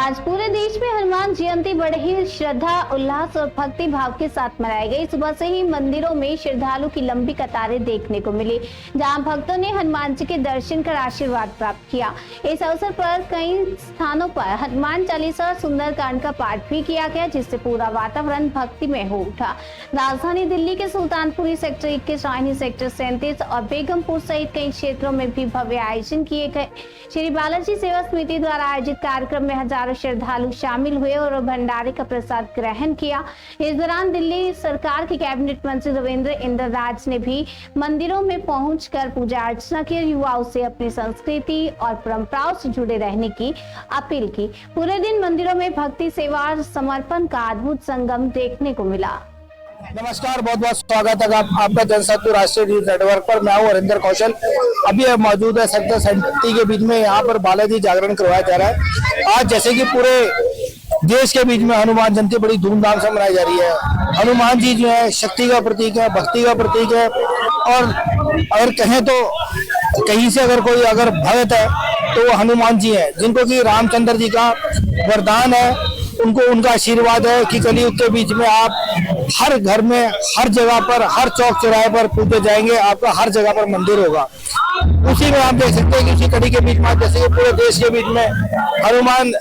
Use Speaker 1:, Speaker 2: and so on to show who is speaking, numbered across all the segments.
Speaker 1: आज पूरे देश में हनुमान जयंती बड़े ही श्रद्धा उल्लास और भक्ति भाव के साथ मनाई गई। सुबह से ही मंदिरों में श्रद्धालु की लंबी कतारें देखने को मिली, जहां भक्तों ने हनुमान जी के दर्शन कर आशीर्वाद प्राप्त किया। इस अवसर पर कई स्थानों पर हनुमान चालीसा और सुंदरकांड का पाठ भी किया गया, जिससे पूरा वातावरण भक्तिमय हो उठा। राजधानी दिल्ली के सुल्तानपुरी सेक्टर 21, रानी सेक्टर 37 और बेगमपुर सहित कई क्षेत्रों में भी भव्य आयोजन किए गए। श्री बालाजी सेवा समिति द्वारा आयोजित कार्यक्रम में हजारों श्रद्धालु शामिल हुए और भंडारे का प्रसाद ग्रहण किया। इस दौरान दिल्ली सरकार के कैबिनेट मंत्री रविंद्र इंद्रराज ने भी मंदिरों में पहुंचकर पूजा अर्चना की, युवाओं से अपनी संस्कृति और परंपराओं से जुड़े रहने की अपील की। पूरे दिन मंदिरों में भक्ति, सेवा और समर्पण का अद्भुत संगम देखने को मिला।
Speaker 2: नमस्कार, बहुत बहुत स्वागत है आपका जनसत्तु राष्ट्रीय न्यूज नेटवर्क पर। मैं हूं हरिंदर कौशल। अभी मौजूद है सेक्टर 37 के बीच में। यहाँ पर बालाजी जागरण करवाया जा रहा है। आज जैसे कि पूरे देश के बीच में हनुमान जयंती बड़ी धूमधाम से मनाई जा रही है। हनुमान जी जो है शक्ति का प्रतीक है, भक्ति का प्रतीक है। और अगर कहें तो कहीं से अगर कोई भगत है तो वो हनुमान जी है, जिनको कि रामचंद्र जी का वरदान है। उनको उनका आशीर्वाद है कि कलयुग के बीच में आप हर घर में, हर जगह पर, हर चौक चौराहे पर पूजे जाएंगे, आपका हर जगह पर मंदिर होगा। उसी में आप देख सकते हैं कि इसी कड़ी के बीच में जैसे कि पूरे देश के बीच में हनुमान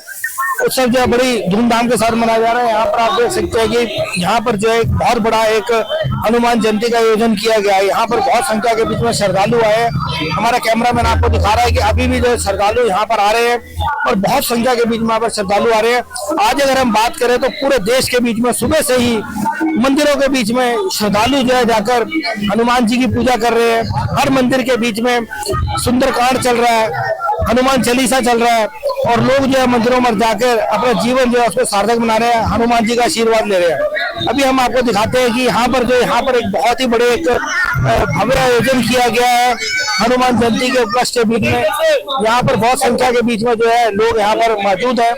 Speaker 2: उत्सव जो है बड़ी धूमधाम के साथ मनाया जा रहा है। यहाँ पर आप देख सकते हैं कि यहाँ पर जो है बहुत बड़ा एक हनुमान जयंती का आयोजन किया गया है। यहाँ पर बहुत संख्या के बीच में श्रद्धालु आए हैं। हमारा कैमरामैन आपको दिखा रहा है कि अभी भी जो श्रद्धालु यहाँ पर आ रहे हैं और बहुत संख्या के बीच में यहाँ पर श्रद्धालु आ रहे हैं। आज अगर हम बात करें तो पूरे देश के बीच में सुबह से ही मंदिरों के बीच में श्रद्धालु जो है जाकर हनुमान जी की पूजा कर रहे हैं। हर मंदिर के बीच में सुंदरकांड चल रहा है, हनुमान चालीसा चल रहा है और लोग जो है मंदिरों में जाकर अपना जीवन जो है उसको सार्थक बना रहे हैं, हनुमान जी का आशीर्वाद ले रहे हैं। अभी हम आपको दिखाते हैं कि यहाँ पर एक बहुत ही बड़े एक भव्य आयोजन किया गया है हनुमान जयंती के उपलक्ष्य के बीच में। यहाँ पर बहुत संख्या के बीच में जो है लोग यहाँ पर मौजूद है।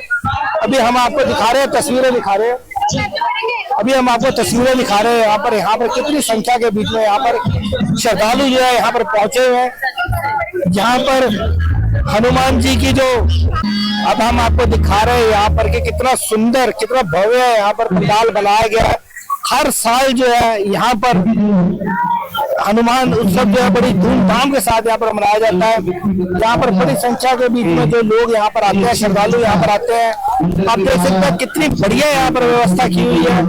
Speaker 2: अभी हम आपको दिखा रहे हैं, तस्वीरें दिखा रहे हैं। अभी हम आपको तस्वीरें दिखा रहे हैं यहाँ पर कितनी संख्या के बीच में यहाँ पर श्रद्धालु जो है यहाँ पर पहुंचे हुए हैं। यहाँ पर हनुमान जी की जो अब हम आपको दिखा रहे हैं यहाँ पर कि कितना सुंदर, कितना भव्य है यहाँ पर पंडाल बनाया गया है। हर साल जो है यहाँ पर हनुमान उत्सव जो है बड़ी धूमधाम के साथ यहाँ पर मनाया जाता है। यहाँ पर बड़ी संख्या के बीच में जो लोग यहाँ पर आते हैं, श्रद्धालु यहाँ पर आते हैं। आप देख सकते हैं कितनी बढ़िया यहाँ पर व्यवस्था की हुई है।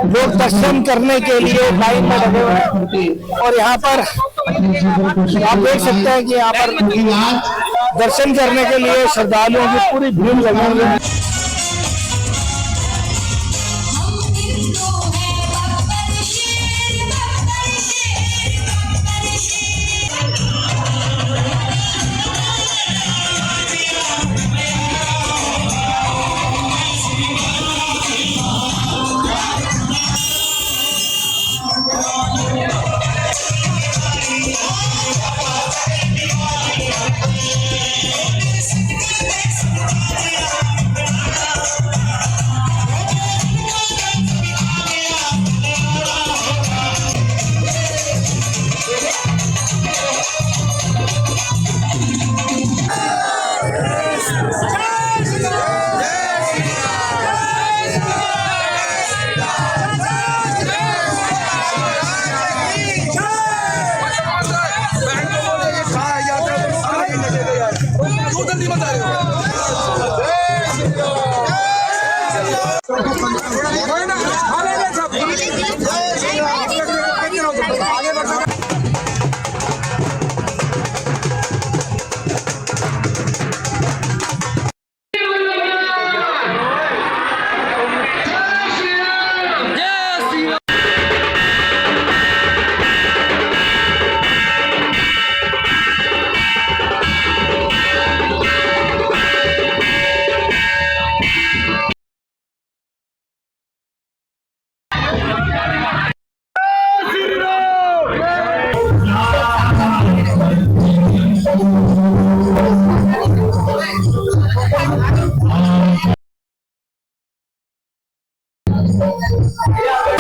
Speaker 2: लोग दर्शन करने के लिए लाइन में लगे हुए हैं और यहाँ पर आप देख सकते हैं कि यहाँ पर दर्शन करने के लिए श्रद्धालुओं की पूरी भीड़ लगी हुई है।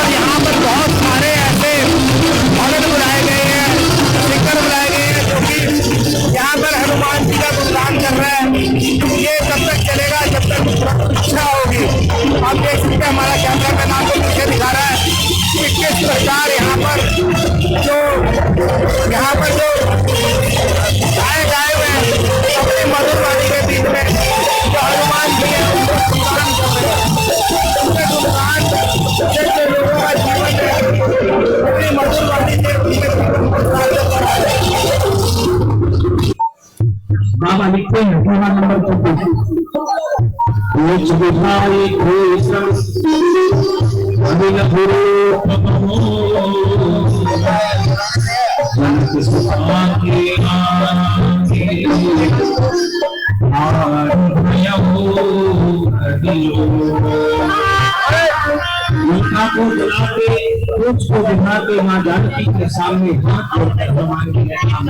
Speaker 2: यहाँ पर बहुत सारे ऐसे भगत बुलाए गए हैं, सिंगर बुलाए गए हैं जो कि यहाँ पर हनुमान जी का गुणगान कर रहे हैं। ये तब तक चलेगा जब तक इच्छा होगी। आप देख सकते हैं हमारा कैमरा मैन आपको पीछे दिखा रहा है कि किस प्रकार यहाँ पर जो गायक आए हुए हैं अपनी मधुर वाणी के बीच में जो हनुमान जी है उनको गुणगान कर रहे हैं। उनके गुणगान से जो लोगों का जीवन है अपनी मधुर वाणी से उनके जीवन को सार्थक करा रहे हैं।
Speaker 3: बाबा लिखते हैं टीमा नंबर 24 कुछ बुझाई कोई श्रम अबिल गुरु संत सुखाके आके गीता को बुलाते कुछ को दिखाते मां जानकी के सामने हाथ जोड़कर भगवान की नाम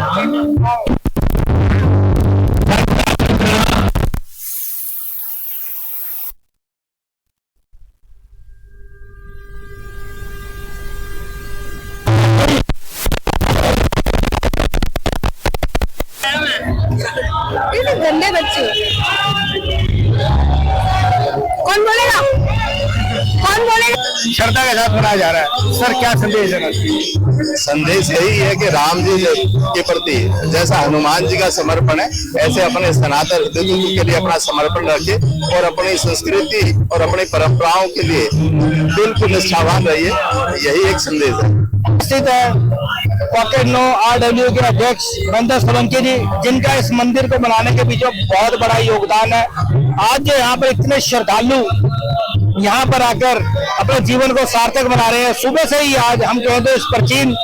Speaker 4: गंदे बच्चे। कौन बोलेगा?
Speaker 2: श्रद्धा के साथ मनाया जा रहा है। सर क्या संदेश है?
Speaker 5: संदेश यही है कि राम जी के प्रति जैसा हनुमान जी का समर्पण है, ऐसे अपने सनातन हिंदुत्व के लिए अपना समर्पण रखे और अपनी संस्कृति और अपनी परंपराओं के लिए बिल्कुल निष्ठावान रहिए। यही एक संदेश है।
Speaker 2: स्थित है पॉकेट 9 RW के अध्यक्ष नंदा सोलंकी जी, जिनका इस मंदिर को बनाने के पीछे बहुत बड़ा योगदान है। आज जो यहाँ पर इतने श्रद्धालु यहाँ पर आकर अपने जीवन को सार्थक बना रहे हैं। सुबह से ही आज हम कहें तो इस प्राचीन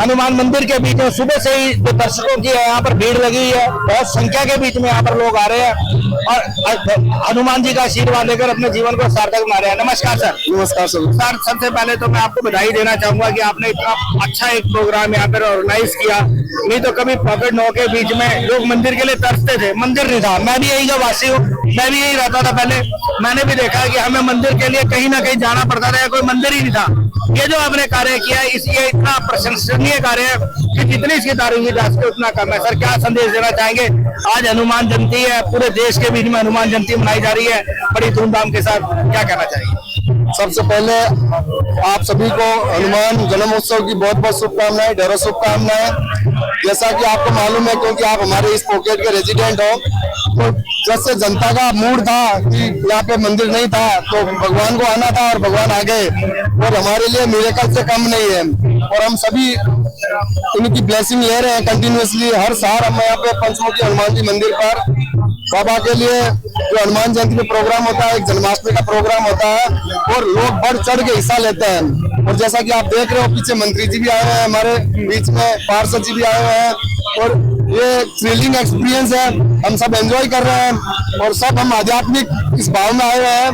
Speaker 2: हनुमान मंदिर के बीच में सुबह से ही जो दर्शकों की यहाँ पर भीड़ लगी हुई है, बहुत संख्या के बीच में यहाँ पर लोग आ रहे हैं और हनुमान जी का आशीर्वाद लेकर अपने जीवन को सार्थक बना रहे हैं। नमस्कार सर।
Speaker 5: नमस्कार सर।
Speaker 2: सर सबसे पहले तो मैं आपको बधाई देना चाहूंगा कि आपने इतना अच्छा एक प्रोग्राम यहाँ पर ऑर्गेनाइज किया। नहीं तो कभी पॉकेट 9 के बीच में लोग मंदिर के लिए तरसते थे, मंदिर नहीं था। मैं भी यही का वासी हूँ, मैं भी यही रहता था पहले। मैंने भी देखा कि हमें मंदिर के लिए कहीं ना कहीं जाना पड़ता था, कोई मंदिर ही नहीं था। ये जो आपने कार्य किया है ये इतना प्रशंसनीय कार्य है कि जितनी इसकी तारीफ की जा सके उतना कम है। सर क्या संदेश देना चाहेंगे? आज हनुमान जयंती है, पूरे देश के बीच में हनुमान जयंती मनाई जा रही है बड़ी धूमधाम के साथ, क्या कहना चाहेंगे?
Speaker 5: सबसे पहले आप सभी को हनुमान जन्मोत्सव की बहुत बहुत शुभकामनाएं, ढेरों शुभकामनाएं। जैसा कि आपको मालूम है, क्योंकि आप हमारे इस पॉकेट के रेजिडेंट हो, तो जैसे जनता का मूड था कि यहाँ पे मंदिर नहीं था तो भगवान को आना था और भगवान आ गए, और हमारे लिए मिरेकल से कम नहीं है। और हम सभी उनकी ब्लेसिंग ले रहे हैं कंटिन्यूअसली। हर साल हम यहाँ पे पंचमुखी हनुमान जी मंदिर पर बाबा के लिए जो हनुमान जयंती में प्रोग्राम होता है, एक जन्माष्टमी का प्रोग्राम होता है और लोग बढ़ चढ़ के हिस्सा लेते हैं। और जैसा कि आप देख रहे हो पीछे मंत्री जी भी आए हुए हैं, हमारे बीच में पार्षद जी भी आए हुए हैं, और ये थ्रिलिंग एक्सपीरियंस है। हम सब एंजॉय कर रहे हैं और सब हम आध्यात्मिक इस भाव में आए हुए हैं।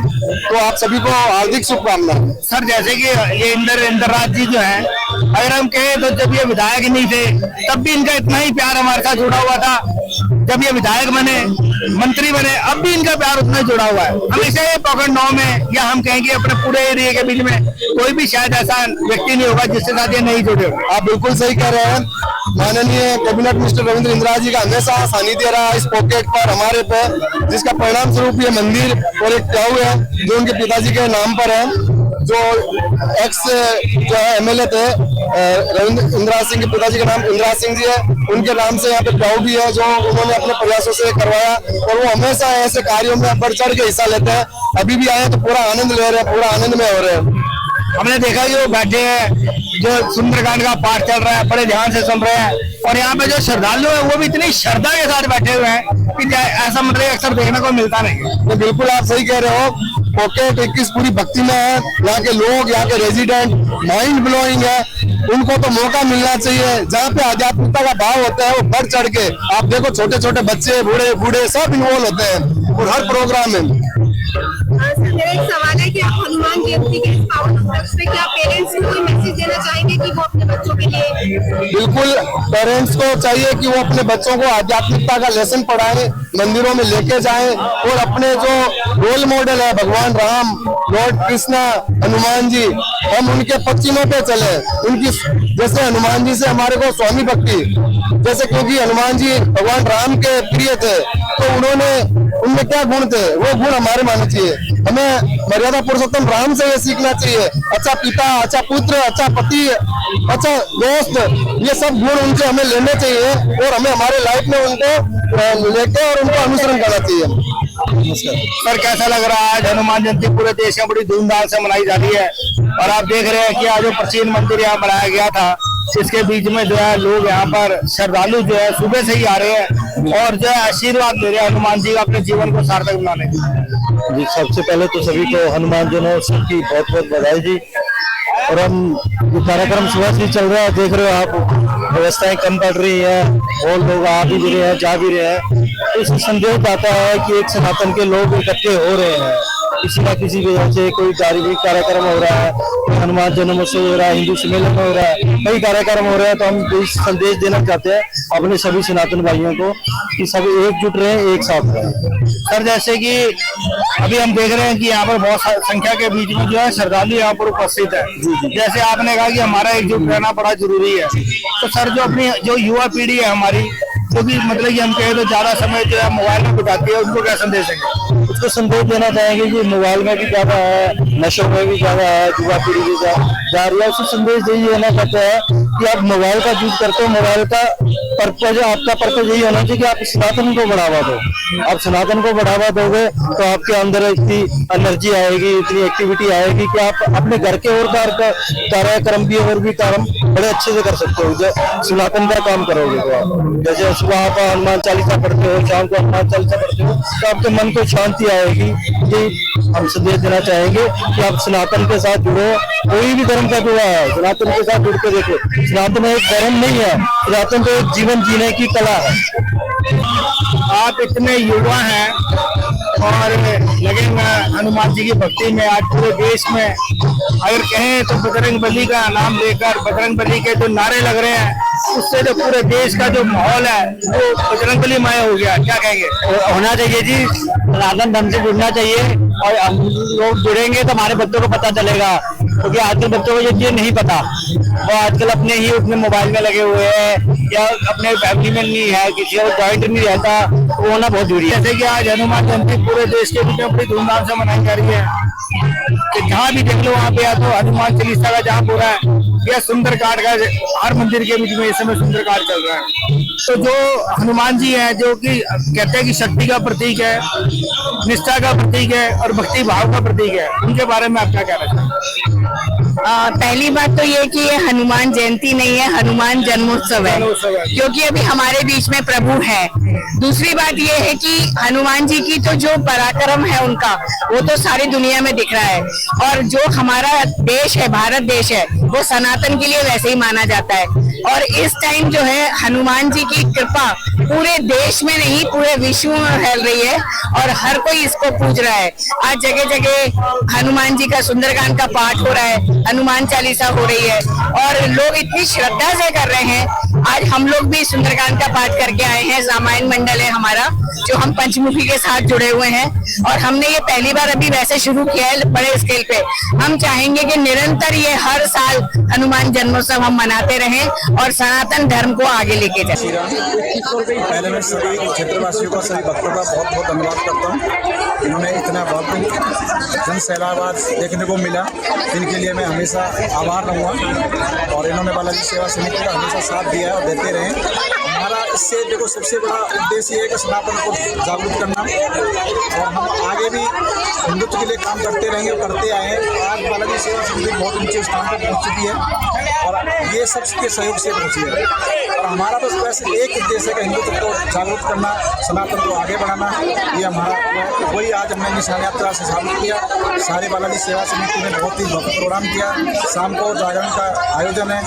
Speaker 5: तो आप सभी को हार्दिक शुभकामनाएं।
Speaker 2: सर जैसे कि ये इंद्रराज जी जो है, अगर हम कहें तो जब ये विधायक नहीं थे तब भी इनका इतना ही प्यार हमारे साथ जुड़ा हुआ था। जब ये विधायक बने, मंत्री बने, अब भी इनका प्यार उतना ही जुड़ा हुआ है। हमेशा ये पॉकेट 9 में या हम कहेंगे अपने पूरे एरिया के बीच में कोई भी शायद ऐसा व्यक्ति नहीं होगा जिसके साथ ये नहीं जुड़े होंगे।
Speaker 5: आप बिल्कुल सही कह रहे हैं। माननीय कैबिनेट मिनिस्टर रविंद्र इंदिरा जी का हमेशा सानिध्य रहा इस पॉकेट पर हमारे पे, जिसका परिणाम स्वरूप ये मंदिर और एक टाऊ है जो उनके पिताजी के नाम पर है, जो एक्स जो है MLA थे रविंद्र इंदिरा सिंह के पिताजी का नाम इंदिरा सिंह जी है, उनके नाम से यहाँ पे टाऊ भी है जो उन्होंने अपने प्रयासों से करवाया। और वो हमेशा ऐसे कार्यों में बढ़ चढ़ के हिस्सा लेते हैं। अभी भी आए तो पूरा आनंद ले रहे हैं, पूरा आनंद में हो रहे हैं।
Speaker 2: हमने देखा कि वो बैठे हैं, जो सुंदरकांड का पाठ चल रहा है, बड़े ध्यान से सुन रहे हैं। और यहाँ पे जो श्रद्धालु है वो भी इतनी श्रद्धा के साथ बैठे हुए हैं कि ऐसा मतलब अक्सर देखने को मिलता नहीं।
Speaker 5: तो बिल्कुल आप सही कह रहे हो। पॉकेट 21 पूरी भक्ति में है। यहाँ के लोग, यहाँ के रेजिडेंट माइंड ब्लोइंग है। उनको तो मौका मिलना चाहिए। जहाँ पे आध्यात्मिकता का भाव होता है वो बढ़ चढ़ के, आप देखो छोटे छोटे बच्चे, बूढ़े बूढ़े सब इन्वॉल्व होते हैं और हर प्रोग्राम में।
Speaker 4: मेरा एक सवाल है कि आप हनुमान जयंती के इस पावन उपलक्ष्य पे क्या पेरेंट्स को कोई मैसेज देना चाहेंगे कि वो अपने बच्चों के लिए?
Speaker 5: बिल्कुल, पेरेंट्स को चाहिए कि वो अपने बच्चों को आध्यात्मिकता का लेसन पढ़ाएं, मंदिरों में लेके जाएं और अपने जो रोल मॉडल है भगवान राम, लॉर्ड कृष्णा, हनुमान जी, हम उनके पश्चिमों पे चले। उनकी जैसे हनुमान जी से हमारे को स्वामी भक्ति, जैसे क्योंकि हनुमान जी भगवान राम के प्रिय थे तो उन्होंने उनमें क्या गुण थे, वो गुण हमारे मानने चाहिए। हमें मर्यादा पुरुषोत्तम राम से ये सीखना चाहिए, अच्छा पिता, अच्छा पुत्र, अच्छा पति, अच्छा दोस्त, ये सब गुण उनसे हमें लेने चाहिए और हमें हमारे लाइफ में उनको लेके और उनको अनुसरण करना चाहिए। नमस्कार
Speaker 2: सर, कैसा लग रहा है? आज हनुमान जयंती पूरे देश में बड़ी धूमधाम से मनाई जा रही है और आप देख रहे हैं कि आज जो प्राचीन मंदिर यहाँ बनाया गया था, इसके बीच में जो है लोग यहाँ पर श्रद्धालु जो है सुबह से ही आ रहे हैं और जो है आशीर्वाद दे रहे हैं हनुमान जी का अपने जीवन को सार्थक बनाने।
Speaker 5: जी, सबसे पहले तो सभी को हनुमान जन्मोत्सव की बहुत बहुत बधाई जी। और हम ये कार्यक्रम सुबह से चल रहा है, देख रहे हो आप, व्यवस्थाएं कम पड़ रही है और लोग आ भी रहे हैं, जा भी रहे हैं। इससे संदेश आता है कि एक सनातन के लोग इकट्ठे हो रहे हैं, किसी न किसी वजह से कोई धार्मिक कार्यक्रम हो रहा है, हनुमान जन्मोत्सव हो रहा है, हिंदू सम्मेलन हो रहा है, कई कार्यक्रम हो रहे हैं। तो हम इस संदेश देना चाहते हैं अपने सभी सनातन भाइयों को कि सब एकजुट रहे, एक साथ रहे।
Speaker 2: सर, जैसे कि अभी हम देख रहे हैं कि यहाँ पर बहुत संख्या के बीच में जो है श्रद्धालु यहाँ पर उपस्थित है। जैसे आपने कहा कि हमारा एकजुट रहना बड़ा जरूरी है, तो सर जो अपनी जो युवा पीढ़ी है हमारी, जो भी मतलब कि हम कहें तो ज्यादा समय जो है मोबाइल में बिताती है, उनको क्या संदेश देंगे?
Speaker 5: उसको संदेश देना चाहेंगे कि मोबाइल में भी ज्यादा है, नशों में भी ज्यादा है, युवा पीढ़ी भी जा रही है। उसको संदेश यही देना चाहते हैं कि आप मोबाइल का यूज करते हो, मोबाइल का पर्पज, आपका पर्पज यही होना चाहिए कि आप सनातन को बढ़ावा दो। आप सनातन को बढ़ावा दोगे तो आपके अंदर इतनी एनर्जी आएगी, इतनी एक्टिविटी आएगी कि आप अपने घर के और कार्यक्रम भी और भी काम बड़े अच्छे से कर सकते हो। जो सनातन का काम करोगे तो आप जैसे सुबह आप हनुमान चालीसा पढ़ते हो, शाम को हनुमान चालीसा पढ़ते हो, तो आपके मन को शांति आएगी। ये हम संदेश देना चाहेंगे कि आप सनातन के साथ जुड़ो, कोई भी धर्म का जुड़ा है, सनातन के साथ जुड़ के देखो। सनातन एक धर्म नहीं है, सनातन तो एक जीवन जीने की कला है।
Speaker 2: आप इतने युवा हैं और लगे हुए हनुमान जी की भक्ति में। आज पूरे देश में अगर कहें तो बजरंगबली का नाम लेकर, बजरंगबली के जो नारे लग रहे हैं, उससे जो पूरे देश का जो माहौल है वो बजरंगबली मय हो गया। क्या कहेंगे?
Speaker 5: होना चाहिए जी, सनातन धर्म से जुड़ना चाहिए और हम लोग जुड़ेंगे तो हमारे बच्चों को पता चलेगा, क्योंकि आजकल बच्चों को ये चीज नहीं पता। वो आजकल अपने ही अपने मोबाइल में लगे हुए हैं या अपने फैमिली में नहीं है, किसी को जॉइंट नहीं रहता, वो होना बहुत जरूरी है।
Speaker 2: जैसे कि आज हनुमान जयंती पूरे देश के बीच में बड़ी धूमधाम से मनाई जा रही है, कि जहाँ भी देख लो वहाँ पे या तो हनुमान चालीसा का जहाँ पूरा है या सुंदरकांड का, हर मंदिर के बीच में इस समय सुंदरकांड चल रहा है। तो जो हनुमान जी हैं, जो कि कहते हैं कि शक्ति का प्रतीक है, निष्ठा का प्रतीक है और भक्ति भाव का प्रतीक है, उनके बारे में आप क्या कहना चाहेंगे?
Speaker 6: पहली बात तो ये कि ये हनुमान जयंती नहीं है, हनुमान जन्मोत्सव है, क्योंकि अभी हमारे बीच में प्रभु है। दूसरी बात ये है कि हनुमान जी की तो जो पराक्रम है उनका, वो तो सारी दुनिया में दिख रहा है। और जो हमारा देश है, भारत देश है, वो सनातन के लिए वैसे ही माना जाता है। और इस टाइम जो है हनुमान जी की कृपा पूरे देश में नहीं, पूरे विश्व में फैल रही है और हर कोई इसको पूज रहा है। आज जगह जगह हनुमान जी का सुंदरकांड का पाठ हो रहा है, हनुमान चालीसा हो रही है और लोग इतनी श्रद्धा से कर रहे हैं। आज हम लोग भी सुंदरकांड का पाठ करके आए हैं, रामायण मंडल है हमारा, जो हम पंचमुखी के साथ जुड़े हुए हैं और हमने ये पहली बार अभी वैसे शुरू किया है बड़े स्केल पे। हम चाहेंगे कि निरंतर ये हर साल हनुमान जन्मोत्सव हम मनाते रहें और सनातन धर्म को आगे लेके जाएं।
Speaker 7: पहले मैं सभी क्षेत्रवासियों का, सभी भक्तों का बहुत बहुत धन्यवाद करता हूँ। इन्होंने इतना बहुत जन सैलाब देखने को मिला, इनके लिए मैं हमेशा आभार रहूँगा और इन्होंने बालाजी सेवा समिति का हमेशा साथ दिया है और देते रहे। हमारा इससे देखो सबसे बड़ा उद्देश्य है कि सनातन को जागरूक करना और हम आगे भी हिंदुत्व के लिए काम करते रहेंगे और करते आए हैं। आज बालाजी सेवा समिति बहुत ऊंचे स्थान पर पहुँच चुकी है और ये सबके सहयोग से पहुँची है और हमारा तो वैसे एक उद्देश्य है कि हिंदुत्व को जागरूक करना, सनातन को आगे बढ़ाना। ये हमारा वही आज हमने निशान यात्रा से साबित किया। सारे बालाजी सेवा समिति ने बहुत ही भव्य प्रोग्राम किया। शाम को जागरण का आयोजन है,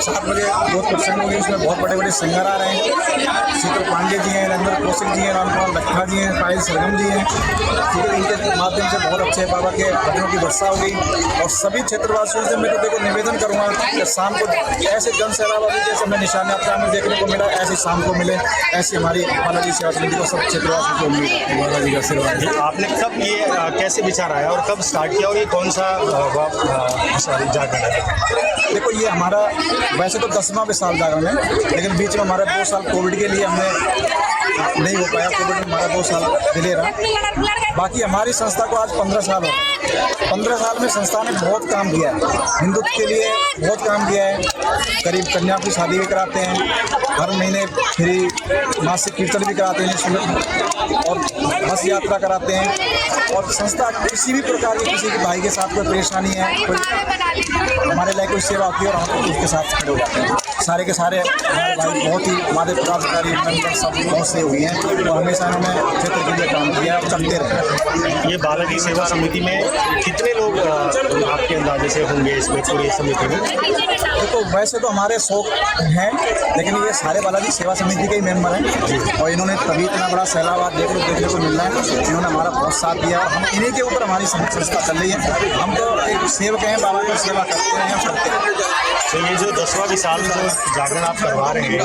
Speaker 7: 7 बजे बहुत प्रसंग होगी, उसमें बहुत बड़े बड़े सिंगर आ रहे हैं। शीतल पांडे जी हैं, नरेंद्र कौशिक जी हैं, रामकुमार लखा जी हैं, पायल सरगम जी हैं। ठीक है, इनके माध्यम से बहुत अच्छे बाबा के भजनों की वर्षा हो गई और सभी क्षेत्रवासियों से मैं तो देखो निवेदन करूँगा कि शाम को ऐसे जन सैलाब जैसे हमें निशान यात्रा में देखने को मिला, ऐसे शाम को मिले, ऐसी हमारी बालाजी सेवा समिति को सब क्षेत्रवासियों को मिले। बालाजी का आशीर्वाद।
Speaker 8: आपने कब ये कैसे विचार आया और कब स्टार्ट किया और ये कौन सा जागरण है?
Speaker 7: देखो ये हमारा वैसे तो 10वां साल जागरण है, लेकिन बीच में हमारे 2 साल कोविड के लिए हमने नहीं हो पाया, कोविड में हमारा 2 साल डिले रहा। बाकी हमारी संस्था को आज 15 साल हो गए। 15 साल में संस्था ने बहुत काम किया है, हिंदुत्व के लिए बहुत काम किया है। करीब कन्या की शादी भी कराते हैं, हर महीने फ्री मासिक कीर्तन भी कराते हैं और बस यात्रा कराते हैं। और संस्था किसी भी प्रकार की किसी के भाई के साथ कोई परेशानी है, कोई हमारे लिए कोई सेवा होती है और हम उसके साथ खड़े हो जाते हैं। सारे के सारे हमारे भाई बहुत ही हमारे पदाधिकारी मेंबर सब बहुत से हुए हैं और हमेशा उन्होंने क्षेत्र के लिए काम किया और करते रहे।
Speaker 8: ये बालाजी सेवा समिति में कितने लोग आपके अंदाजे से होंगे इसमें पूरी समिति में?
Speaker 7: देखो वैसे तो हमारे 100 हैं, लेकिन ये सारे बालाजी सेवा समिति के ही मेंबर हैं और इन्होंने तभी इतना बड़ा सैलाब देखने को मिल रहा है। इन्होंने हमारा बहुत साथ दिया और हम इन्हीं के ऊपर हमारी संस्था चल रही है। हम तो एक सेवक हैं, बाबा की सेवा करते हैं और करते हैं।
Speaker 8: तो ये जो 10वां विशाल जागरण आप करवा रहे हैं,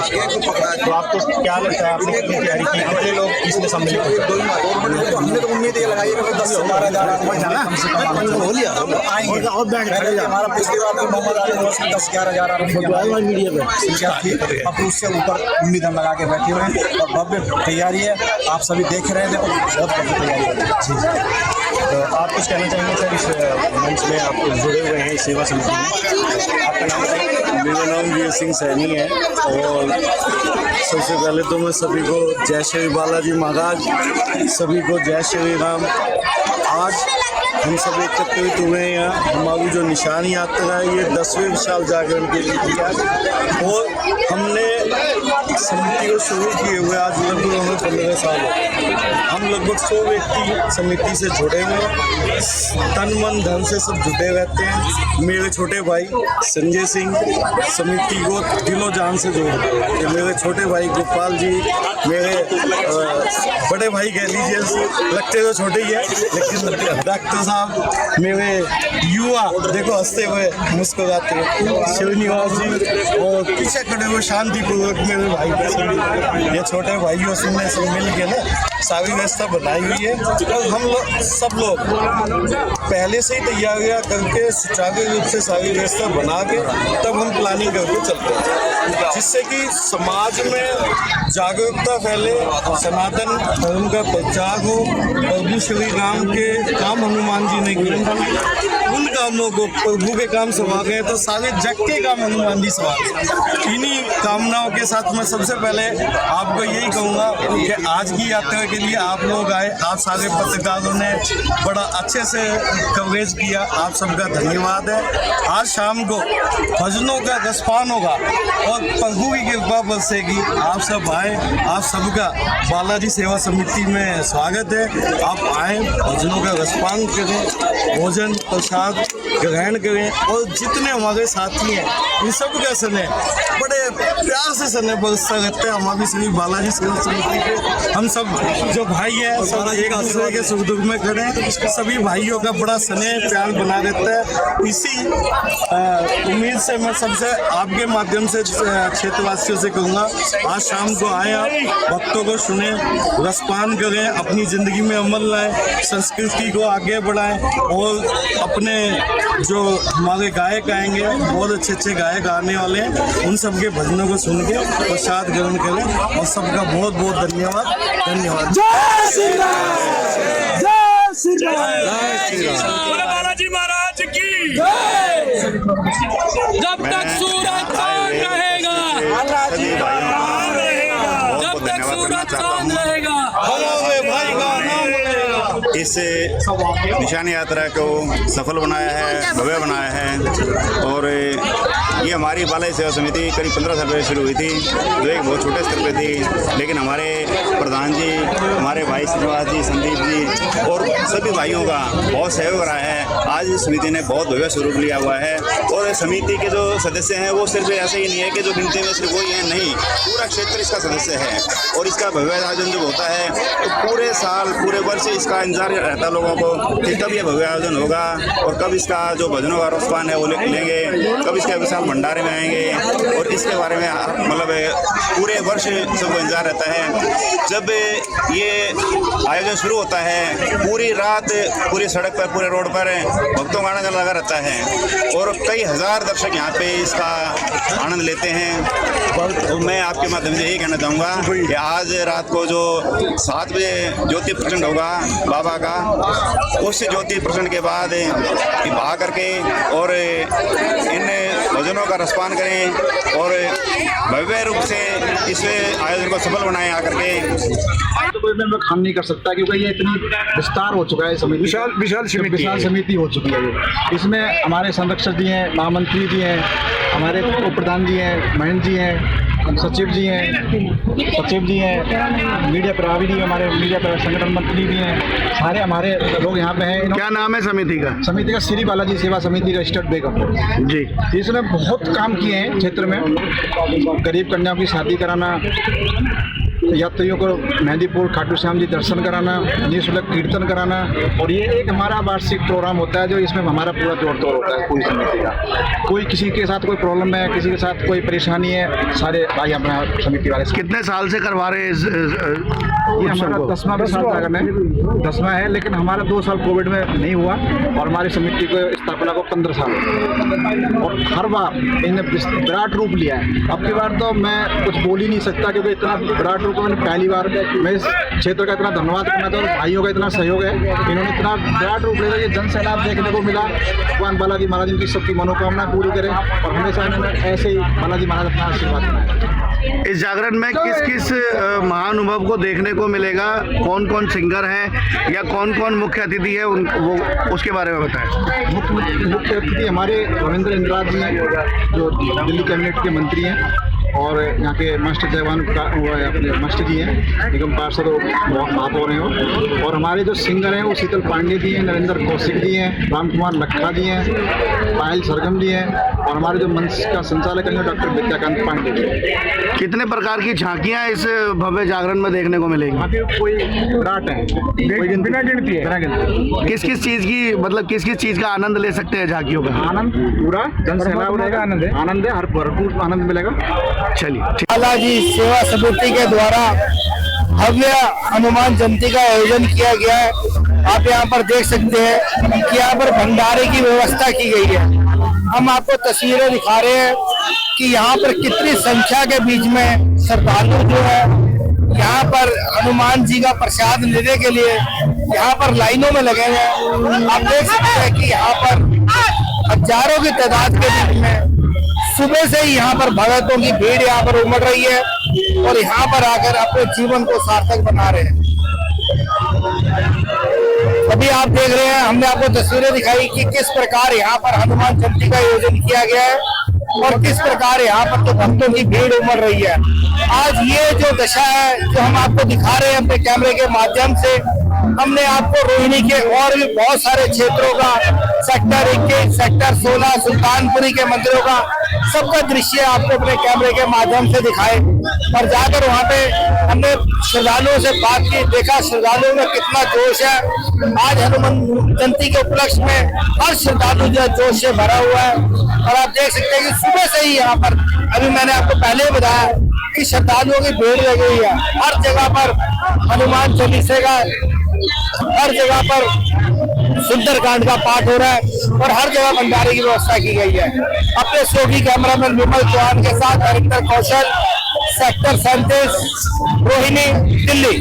Speaker 8: तो आपको क्या लगता है, आपने कितनी तैयारी की, कितने लोग इसमें सम्मिलित हो?
Speaker 7: हमने तो उम्मीद ये लगाई है कि 10 से 12 हज़ार आदमी कम से कम आएंगे। हमारा पिछली बार तो मोहम्मद आली 10-11 हज़ार आदमी संख्या थी, अब उससे ऊपर उम्मीद हम लगा के बैठे हुए हैं और भव्य तैयारी है। आप सभी देख रहे हैं और बहुत भव्य तैयारी है।
Speaker 8: तो आप कुछ कहना चाहेंगे सर, इस मंच में आप जुड़े हुए हैं इस सेवा समिति में? आपका नाम बताइए।
Speaker 9: मेरा नाम वीर सिंह सैनी है और सबसे पहले तो मैं सभी को जय श्री बालाजी महाराज, सभी को जय श्री राम। आज हम सब एकत्रित हुए हैं यहाँ। हमारी जो निशान यात्रा है ये 10वें विशाल जागरण के लिए किया और हमने समिति को शुरू किए हुए आज लगभग हमें 15 साल हो। हम लगभग 100 व्यक्ति समिति से जुड़े हुए हैं, तन मन धन से सब जुटे रहते हैं। मेरे छोटे भाई संजय सिंह समिति को दिलो जान से जोड़ते हैं। मेरे छोटे भाई गोपाल जी, मेरे बड़े भाई कह लीजिए, लगते तो छोटे ही है लेकिन डॉक्टर साहब, मेरे युवा देखो हंसते हुए मुस्कुराते हुए शिवनिवास जी और पीछे खड़े हुए शांतिपूर्वक मेरे भाई, ये छोटे भाइयों से मिल के ना सारी व्यवस्था बनाई हुई है और हम लोग सब लोग पहले से ही तैयारियां करके सुचारू रूप से सारी व्यवस्था बना के तब हम प्लानिंग करके चलते हैं, जिससे कि समाज में जागरूकता फैले, सनातन धर्म का प्रचार हो। प्रभु श्री राम के काम हनुमान जी ने किए, उन कामों को प्रभु के काम समा गए तो सारे जग के काम हनुमान जी समा। इन्हीं कामनाओं के साथ मैं सबसे पहले आपको यही कहूँगा कि आज की यात्रा के लिए आप लोग आए, आप सारे पत्रकारों ने बड़ा अच्छे से कवरेज किया, आप सबका धन्यवाद है। आज शाम को भजनों का रसपान होगा और प्रभु की कृपा बरसेगी। आप सब आए, आप सबका बालाजी सेवा समिति में स्वागत है। आप आए, भजनों का रसपान करें, भोजन प्रसाद ग्रहण करें और जितने हमारे साथी हैं इन सब का सने बड़े प्यार से सने बरसता रहते हैं। हमारी श्री बालाजी सेवा समिति के हम सब जो भाई हैं सब एक दूसरे के सुख दुख में खड़े हैं, सभी भाइयों का बड़ा स्नेह प्यार बना रहता है। इसी उम्मीद से मैं सबसे आपके माध्यम से क्षेत्रवासियों से कहूँगा, आज शाम को आए, आप भक्तों को सुने, रसपान करें, अपनी ज़िंदगी में अमल लाएं, संस्कृति को आगे बढ़ाएं और अपने जो हमारे गायक आएंगे, बहुत अच्छे अच्छे गायक आने वाले हैं, उन सबके भजनों को सुन के प्रसाद ग्रहण करें और सबका बहुत बहुत धन्यवाद। धन्यवाद।
Speaker 2: जय श्री राम, जय श्री राम,
Speaker 9: जय श्री राम।
Speaker 10: बालाजी महाराज की
Speaker 2: जय।
Speaker 10: जब तक सूरज चांद रहेगा, जब तक सूरज चांद रहेगा,
Speaker 9: भाई का नाम लेगा।
Speaker 11: इस निशान यात्रा को सफल बनाया है, भव्य बनाया है और ये हमारी बालाजी सेवा समिति करीब 15 साल पहले शुरू हुई थी, जो एक बहुत छोटे स्तर पे थी, लेकिन हमारे प्रधान जी, हमारे भाई श्रीनिवास जी, संदीप जी और सभी भाइयों का बहुत सहयोग रहा है। आज इस समिति ने बहुत भव्य स्वरूप लिया हुआ है और समिति के जो सदस्य हैं वो सिर्फ ऐसे ही नहीं है कि जो गिनती में सिर्फ वही है, नहीं, पूरा क्षेत्र इसका सदस्य है और इसका भव्य आयोजन जब होता है तो पूरे साल पूरे वर्ष इसका इंतजार रहता है लोगों को कि कब ये भव्य आयोजन होगा और कब इसका जो भजनों का रसपान है वो लेंगे, कब इसके विशाल भंडारे में आएंगे और इसके बारे में मतलब पूरे वर्ष सबको इंतजार रहता है। जब ये आयोजन शुरू होता है पूरी रात पूरी सड़क पर, पूरे रोड पर भक्तों का आनंद लगा रहता है और कई हजार दर्शक यहाँ पे इसका आनंद लेते हैं। तो मैं आपके माध्यम से यही कहना चाहूँगा कि आज रात को जो 7 बजे ज्योति प्रचंड होगा बाबा का, उस ज्योति प्रचंड के बाद आ करके और इन भजनों का रसपान करें और भव्य रूप से इस आयोजन को सफल बनाएं आकर के।
Speaker 12: तो कोई मैं खान नहीं कर सकता क्योंकि ये इतनी विस्तार हो चुका है, समिति विशाल समिति हो चुकी है। इसमें हमारे संरक्षक जी हैं, महामंत्री जी हैं, हमारे उप प्रधान जी हैं, महेंद्र जी हैं, सचिव जी हैं, मीडिया प्रभारी जी, हमारे मीडिया संगठन मंत्री भी हैं, सारे हमारे लोग यहाँ पे हैं।
Speaker 5: क्या नाम है समिति का?
Speaker 12: समिति का श्री बालाजी सेवा समिति का स्टेट बेगम
Speaker 5: जी।
Speaker 12: इसने बहुत काम किए हैं क्षेत्र में, गरीब कन्याओं की शादी कराना, यात्रियों को मेहंदीपुर खाटू श्याम जी दर्शन कराना, निःशुल्क कीर्तन कराना, और ये एक हमारा वार्षिक प्रोग्राम होता है जो इसमें हमारा पूरा जोड़ तोड़ होता है पूरी समिति का। कोई किसी के साथ कोई प्रॉब्लम है, किसी के साथ कोई परेशानी है, सारे भाई अपना समिति वाले।
Speaker 5: कितने साल से करवा रहे हैं
Speaker 12: ये हमारा 10वां है, लेकिन हमारा 2 साल कोविड में नहीं हुआ और हमारी समिति को स्थापना को 15 साल हो, और हर बार इन्हें विराट रूप लिया है। अब की बार तो मैं कुछ बोल ही नहीं सकता क्योंकि इतना विराट रूप मैंने पहली बार, मैं इस क्षेत्र का इतना धन्यवाद करना था और भाइयों का इतना सहयोग है, इन्होंने इतना विराट रूप लिया। ये जन सैलाब देखने को मिला। भगवान बालाजी महाराज इनकी सबकी मनोकामना पूरी करें और हमेशा इन्होंने ऐसे ही बालाजी महाराज अपना आशीर्वाद बनाए।
Speaker 5: इस जागरण में किस किस महानुभव को देखने को मिलेगा? कौन कौन सिंगर हैं या कौन कौन मुख्य अतिथि है, वो उसके बारे में बताएं।
Speaker 12: मुख्य अतिथि हमारे रविंद्र इंद्राज जी हैं जो दिल्ली कैबिनेट के मंत्री हैं, और यहाँ के मास्टर जयवान का वो है, अपने मास्टर जी हैं, निगम पार्षद महापौर हैं वो, और हमारे जो सिंगर हैं वो शीतल पांडे जी हैं, नरेंद्र कौशिक जी हैं, राम कुमार लखा जी हैं, पायल सरगम जी हैं, और हमारे जो मंच का संचालक है डॉक्टर विद्याकांत पांडे जी।
Speaker 5: कितने प्रकार की झांकियाँ इस भव्य जागरण में देखने को मिलेंगी?
Speaker 12: वहाँ पे कोई विराट है, बिना गिनती है।
Speaker 5: किस किस चीज़ की, मतलब किस किस चीज़ का आनंद ले सकते हैं झांकियों का?
Speaker 12: आनंद पूरा जन सैलाब रहेगा, आनंद है, हर भरपूर आनंद मिलेगा।
Speaker 5: चलिए।
Speaker 2: बालाजी सेवा समिति के द्वारा भव्य हनुमान जयंती का आयोजन किया गया है। आप यहाँ पर देख सकते हैं कि यहाँ पर भंडारे की व्यवस्था की गई है। हम आपको तस्वीरें दिखा रहे हैं कि यहाँ पर कितनी संख्या के बीच में श्रद्धालु जो है यहाँ पर हनुमान जी का प्रसाद लेने के लिए यहाँ पर लाइनों में लगे हैं। आप देख सकते हैं कि यहाँ पर हजारों की तादाद के बीच में सुबह से ही यहाँ पर भक्तों की भीड़ यहाँ पर उमड़ रही है और यहाँ पर आकर अपने जीवन को सार्थक बना रहे हैं। अभी आप देख रहे हैं, हमने आपको तस्वीरें दिखाई कि किस प्रकार यहाँ पर हनुमान जयंती का आयोजन किया गया है और किस प्रकार यहाँ पर तो भक्तों की भीड़ उमड़ रही है। आज ये जो दशा है जो हम आपको दिखा रहे हैं अपने कैमरे के माध्यम से, हमने आपको रोहिणी के और भी बहुत सारे क्षेत्रों का, सेक्टर 21, सेक्टर 16, सुल्तानपुरी के मंदिरों का सबका दृश्य आपको अपने कैमरे के माध्यम से दिखाए और जाकर वहाँ पे हमने श्रद्धालुओं से बात की, देखा श्रद्धालुओं में कितना जोश है। आज हनुमान जयंती के उपलक्ष्य में हर श्रद्धालु जो जोश से भरा हुआ है और आप देख सकते हैं कि सुबह से ही यहाँ पर, अभी मैंने आपको पहले ही बताया कि श्रद्धालुओं की भीड़ लगी हुई है। हर जगह पर हनुमान चालीसा का, हर जगह पर सुंदरकांड का पाठ हो रहा है और हर जगह भंडारे की व्यवस्था की गई है। अपने सहयोगी कैमरामैन विमल चौहान के साथ हरिंदर कौशल, सेक्टर 37, रोहिणी, दिल्ली।